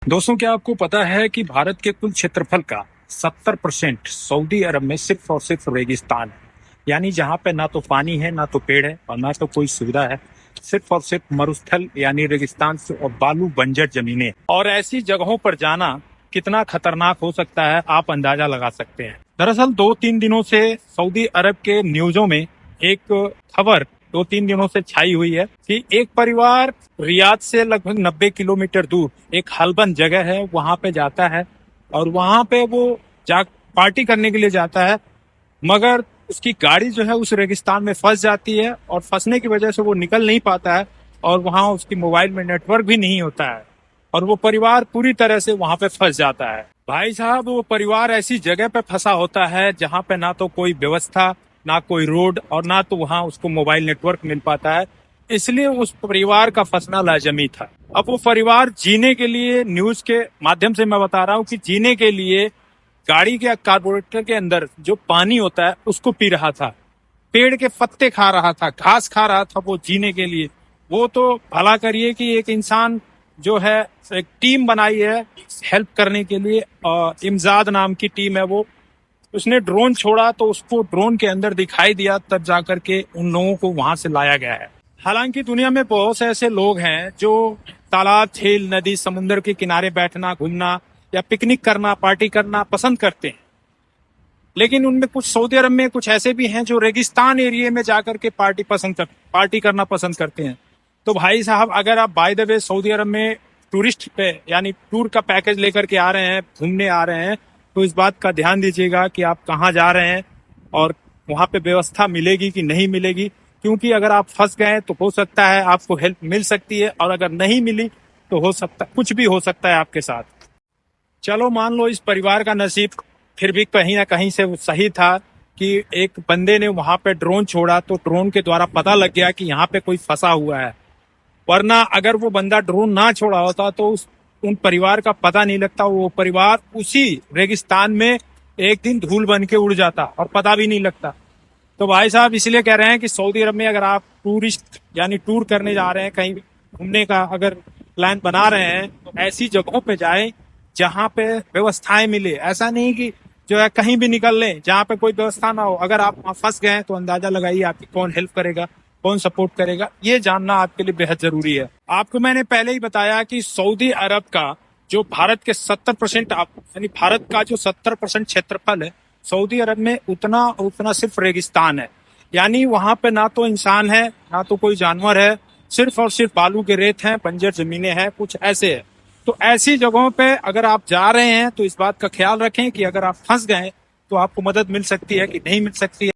दोस्तों, क्या आपको पता है कि भारत के कुल क्षेत्रफल का 70% सऊदी अरब में सिर्फ और सिर्फ रेगिस्तान है। यानी जहाँ पे ना तो पानी है, ना तो पेड़ है और ना तो कोई सुविधा है। सिर्फ और सिर्फ मरुस्थल यानी रेगिस्तान से और बालू बंजर जमीनें। और ऐसी जगहों पर जाना कितना खतरनाक हो सकता है, आप अंदाजा लगा सकते हैं। दरअसल 2-3 दिनों से सऊदी अरब के न्यूजों में एक खबर 2-3 दिनों से छाई हुई है कि एक परिवार रियाद से लगभग 90 किलोमीटर दूर एक हल्बन जगह है, वहां पे जाता है और वहां पे वो जा पार्टी करने के लिए जाता है, मगर उसकी गाड़ी जो है उस रेगिस्तान में फंस जाती है और फंसने की वजह से वो निकल नहीं पाता है और वहां उसकी मोबाइल में नेटवर्क भी नहीं होता है और वो परिवार पूरी तरह से वहां पे फंस जाता है। भाई साहब, वो परिवार ऐसी जगह पे फंसा होता है जहां पे ना तो कोई व्यवस्था, ना कोई रोड और ना तो वहां उसको मोबाइल नेटवर्क मिल पाता है। इसलिए उस परिवार का फंसना लाजमी था। अब वो परिवार जीने के लिए, न्यूज के माध्यम से मैं बता रहा हूँ कि जीने के लिए गाड़ी के कार्बोरेटर के अंदर जो पानी होता है उसको पी रहा था, पेड़ के पत्ते खा रहा था, घास खा रहा था वो जीने के लिए। वो तो भला करिए कि एक इंसान जो है, एक टीम बनाई है हेल्प करने के लिए, इमजाद नाम की टीम है वो। उसने ड्रोन छोड़ा तो उसको ड्रोन के अंदर दिखाई दिया, तब जाकर के उन लोगों को वहां से लाया गया है। हालांकि दुनिया में बहुत से ऐसे लोग हैं जो तालाब, झील, नदी, समुद्र के किनारे बैठना, घूमना या पिकनिक करना, पार्टी करना पसंद करते हैं, लेकिन उनमें कुछ सऊदी अरब में कुछ ऐसे भी हैं जो रेगिस्तान एरिया में जाकर के पार्टी करना पसंद करते हैं। तो भाई साहब, अगर आप बाय द वे सऊदी अरब में टूरिस्ट पे यानी टूर का पैकेज लेकर के आ रहे हैं, घूमने आ रहे हैं, तो इस बात का ध्यान दीजिएगा कि आप कहाँ जा रहे हैं और वहाँ पे व्यवस्था मिलेगी कि नहीं मिलेगी। क्योंकि अगर आप फंस गए तो हो सकता है आपको हेल्प मिल सकती है, और अगर नहीं मिली तो हो सकता, कुछ भी हो सकता है आपके साथ। चलो मान लो इस परिवार का नसीब फिर भी कहीं ना कहीं से सही था कि एक बंदे ने वहां पे ड्रोन छोड़ा तो ड्रोन के द्वारा पता लग गया कि यहाँ पे कोई फंसा हुआ है। वरना अगर वो बंदा ड्रोन ना छोड़ा होता तो उन परिवार का पता नहीं लगता, वो परिवार उसी रेगिस्तान में एक दिन धूल बन के उड़ जाता और पता भी नहीं लगता। तो भाई साहब, इसलिए कह रहे हैं कि सऊदी अरब में अगर आप टूरिस्ट यानी टूर करने जा रहे हैं, कहीं घूमने का अगर प्लान बना रहे हैं, तो ऐसी जगहों पे जाएं जहाँ पे व्यवस्थाएं मिले। ऐसा नहीं कि जो है कहीं भी निकल लें जहाँ पे कोई व्यवस्था ना हो। अगर आप वहाँ फंस गए तो अंदाजा लगाइए आपकी कौन हेल्प करेगा, कौन सपोर्ट करेगा। ये जानना आपके लिए बेहद जरूरी है। आपको मैंने पहले ही बताया कि सऊदी अरब का जो भारत के 70% यानी भारत का जो 70% क्षेत्रफल है, सऊदी अरब में उतना सिर्फ रेगिस्तान है। यानी वहां पे ना तो इंसान है, ना तो कोई जानवर है, सिर्फ और सिर्फ बालू के रेत हैं, बंजर जमीनें हैं, कुछ ऐसे है। तो ऐसी जगहों पे अगर आप जा रहे हैं तो इस बात का ख्याल रखें कि अगर आप फंस गए तो आपको मदद मिल सकती है कि नहीं मिल सकती है।